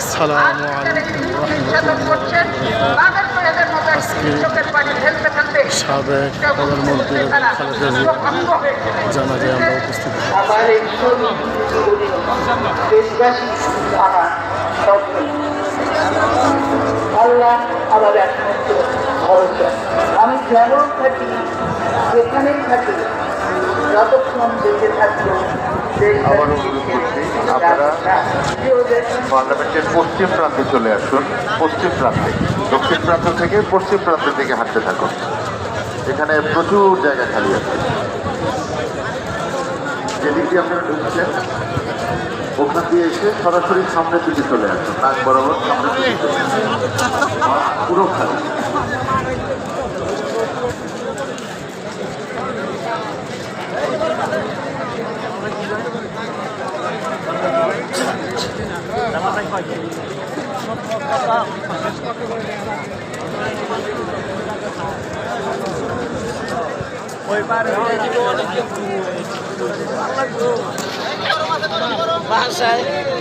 আসসালামু আলাইকুম রাহমাতুল্লাহ। আজকে সাবেক প্রধানমন্ত্রী খালেদা জিয়া জানাজায় আমরা উপস্থিত। আল্লাহ আমার একমাত্র ভরসা। আমি যেমন থাকি যেখানেই থাকি যতক্ষণ বেঁচে থাকবো আবার অনুরোধ করছি আপনারা পার্লামেন্টের পশ্চিম প্রান্তে চলে আসুন। পশ্চিম প্রান্তে, দক্ষিণ প্রান্ত থেকে পশ্চিম প্রান্তের দিকে হাঁটতে থাকুন। এখানে প্রচুর জায়গা খালি আছে। যেদিক দিয়ে আপনারা ঢুকছেন ওখান দিয়ে এসে সরাসরি সামনের দিকে চলে আসুন। নাক বরাবর সামনের দিকে চলে আসুন। পুরো খালি। ওই পারে বাসায়